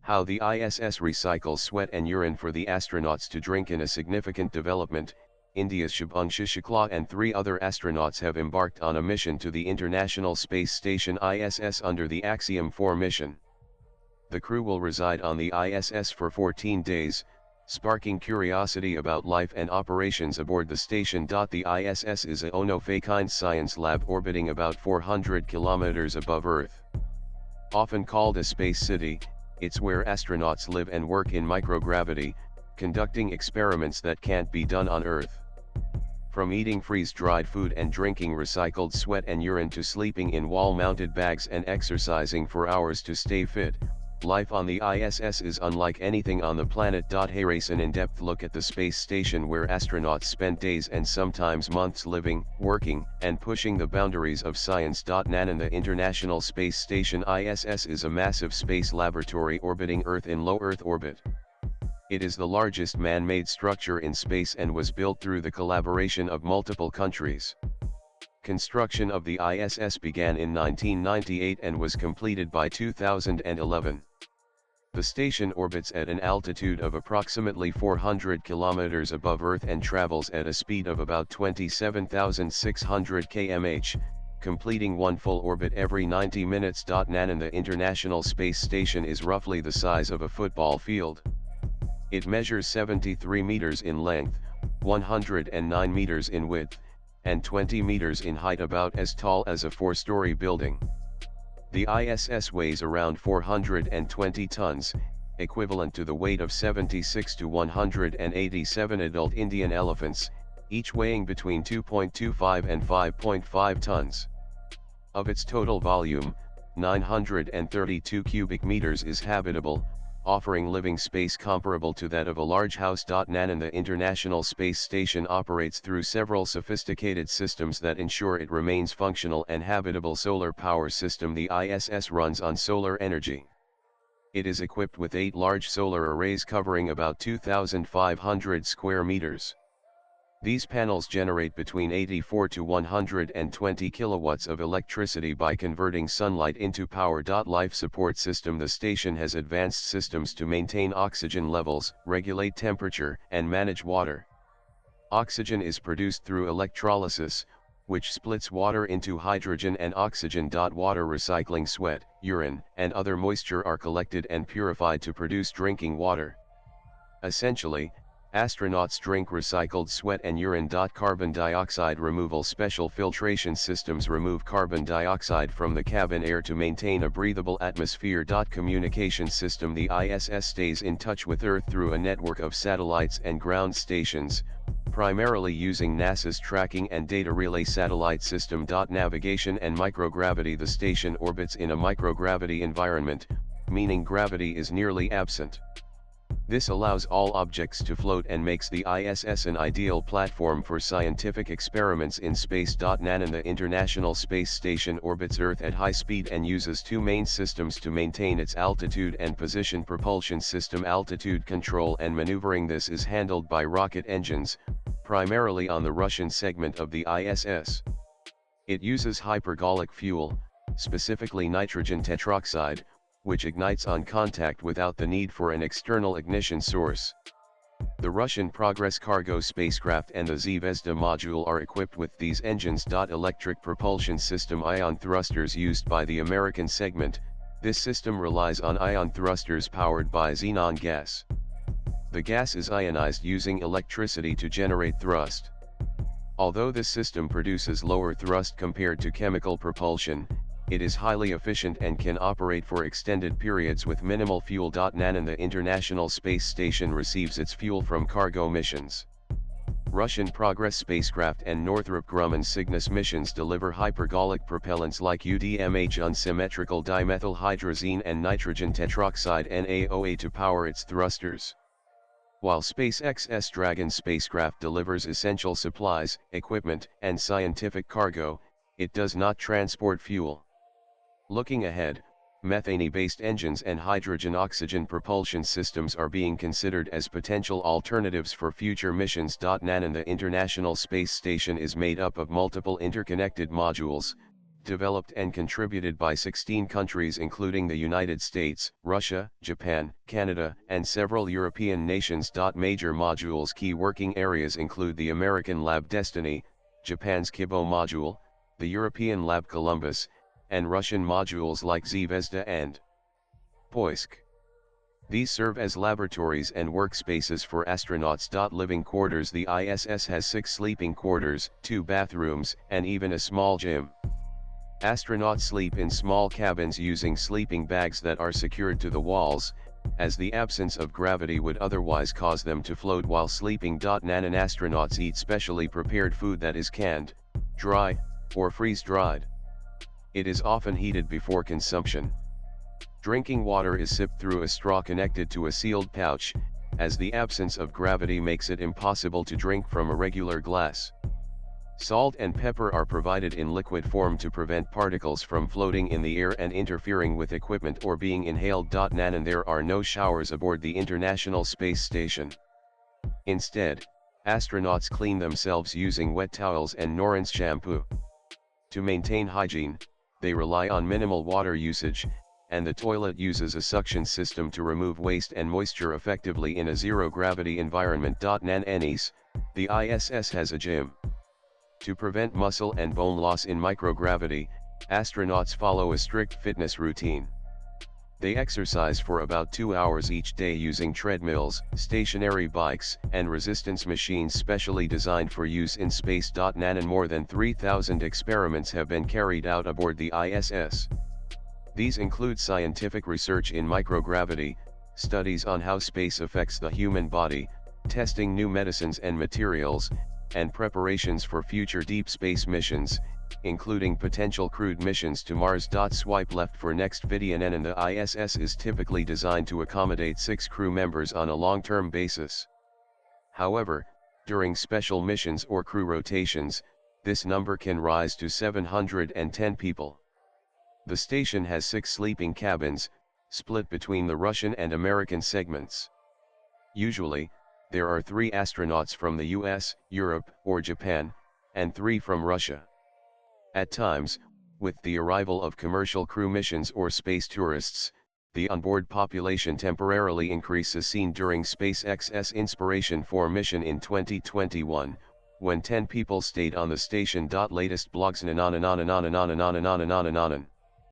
How the ISS recycles sweat and urine for the astronauts to drink. In a significant development, India's Shubhangshu Shukla and 3 other astronauts have embarked on a mission to the International Space Station ISS under the Axiom 4 mission. The crew will reside on the ISS for 14 days, sparking curiosity about life and operations aboard the station. The ISS is a one-of-a-kind science lab orbiting about 400 kilometers above Earth. Often called a space city, it's where astronauts live and work in microgravity, conducting experiments that can't be done on Earth. From eating freeze-dried food and drinking recycled sweat and urine to sleeping in wall-mounted bags and exercising for hours to stay fit, life on the ISS is unlike anything on the planet. Here's an in-depth look at the space station where astronauts spend days and sometimes months living, working, and pushing the boundaries of science. NAN. The International Space Station ISS is a massive space laboratory orbiting Earth in low Earth orbit. It is the largest man-made structure in space and was built through the collaboration of multiple countries. Construction of the ISS began in 1998 and was completed by 2011. The station orbits at an altitude of approximately 400 kilometers above Earth and travels at a speed of about 27,600 km/h, completing one full orbit every 90 minutes. NAN. The International Space Station is roughly the size of a football field. It measures 73 meters in length, 109 meters in width, and 20 meters in height, about as tall as a 4-story building. The ISS weighs around 420 tons, equivalent to the weight of 76 to 187 adult Indian elephants, each weighing between 2.25 and 5.5 tons. Of its total volume, 932 cubic meters is habitable, offering living space comparable to that of a large house. NAN. The International Space Station operates through several sophisticated systems that ensure it remains functional and habitable. Solar power system. The ISS runs on solar energy. It is equipped with 8 large solar arrays covering about 2,500 square meters. These panels generate between 84 to 120 kilowatts of electricity by converting sunlight into power. Life support system. The station has advanced systems to maintain oxygen levels, regulate temperature, and manage water. Oxygen is produced through electrolysis, which splits water into hydrogen and oxygen. Water recycling. Sweat, urine, and other moisture are collected and purified to produce drinking water. Essentially, astronauts drink recycled sweat and urine. Carbon dioxide removal. Special filtration systems remove carbon dioxide from the cabin air to maintain a breathable atmosphere. Communication system. The ISS stays in touch with Earth through a network of satellites and ground stations, primarily using NASA's tracking and data relay satellite system. Navigation and microgravity. The station orbits in a microgravity environment, meaning gravity is nearly absent. This allows all objects to float and makes the ISS an ideal platform for scientific experiments in space. NAN. The International Space Station orbits Earth at high speed and uses 2 main systems to maintain its altitude and position. Propulsion system. Altitude control and maneuvering. This is handled by rocket engines, primarily on the Russian segment of the ISS. It uses hypergolic fuel, specifically nitrogen tetroxide, which ignites on contact without the need for an external ignition source. The Russian Progress cargo spacecraft and the Zvezda module are equipped with these engines. Electric propulsion system. Ion thrusters used by the American segment. This system relies on ion thrusters powered by xenon gas. The gas is ionized using electricity to generate thrust. Although this system produces lower thrust compared to chemical propulsion, it is highly efficient and can operate for extended periods with minimal fuel. NAN. The International Space Station receives its fuel from cargo missions. Russian Progress spacecraft and Northrop Grumman Cygnus missions deliver hypergolic propellants like UDMH, unsymmetrical dimethylhydrazine, and nitrogen tetroxide NaOA to power its thrusters. While SpaceX's Dragon spacecraft delivers essential supplies, equipment, and scientific cargo, it does not transport fuel. Looking ahead, methane-based engines and hydrogen-oxygen propulsion systems are being considered as potential alternatives for future missions. NAN. The International Space Station is made up of multiple interconnected modules, developed and contributed by 16 countries including the United States, Russia, Japan, Canada, and several European nations. Major modules. Key working areas include the American Lab Destiny, Japan's Kibo module, the European Lab Columbus, and Russian modules like Zvezda and Poisk. These serve as laboratories and workspaces for astronauts. Living quarters. The ISS has 6 sleeping quarters, 2 bathrooms, and even a small gym. Astronauts sleep in small cabins using sleeping bags that are secured to the walls, as the absence of gravity would otherwise cause them to float while sleeping. Non-astronauts eat specially prepared food that is canned, dry, or freeze-dried. It is often heated before consumption. Drinking water is sipped through a straw connected to a sealed pouch, as the absence of gravity makes it impossible to drink from a regular glass. Salt and pepper are provided in liquid form to prevent particles from floating in the air and interfering with equipment or being inhaled. And there are no showers aboard the International Space Station. Instead, astronauts clean themselves using wet towels and Norins shampoo. To maintain hygiene, they rely on minimal water usage, and the toilet uses a suction system to remove waste and moisture effectively in a zero-gravity environment. NES, the ISS has a gym. To prevent muscle and bone loss in microgravity, astronauts follow a strict fitness routine. They exercise for about 2 hours each day using treadmills, stationary bikes, and resistance machines specially designed for use in space. And more than 3,000 experiments have been carried out aboard the ISS. These include scientific research in microgravity, studies on how space affects the human body, testing new medicines and materials, and preparations for future deep space missions, including potential crewed missions to Mars. Swipe left for next video. And the ISS is typically designed to accommodate 6 crew members on a long-term basis. However, during special missions or crew rotations, this number can rise to 710 people. The station has 6 sleeping cabins, split between the Russian and American segments. Usually, there are 3 astronauts from the US, Europe, or Japan, and 3 from Russia. At times, with the arrival of commercial crew missions or space tourists, the onboard population temporarily increases, seen during SpaceX's Inspiration 4 mission in 2021, when 10 people stayed on the station. Latest blogs.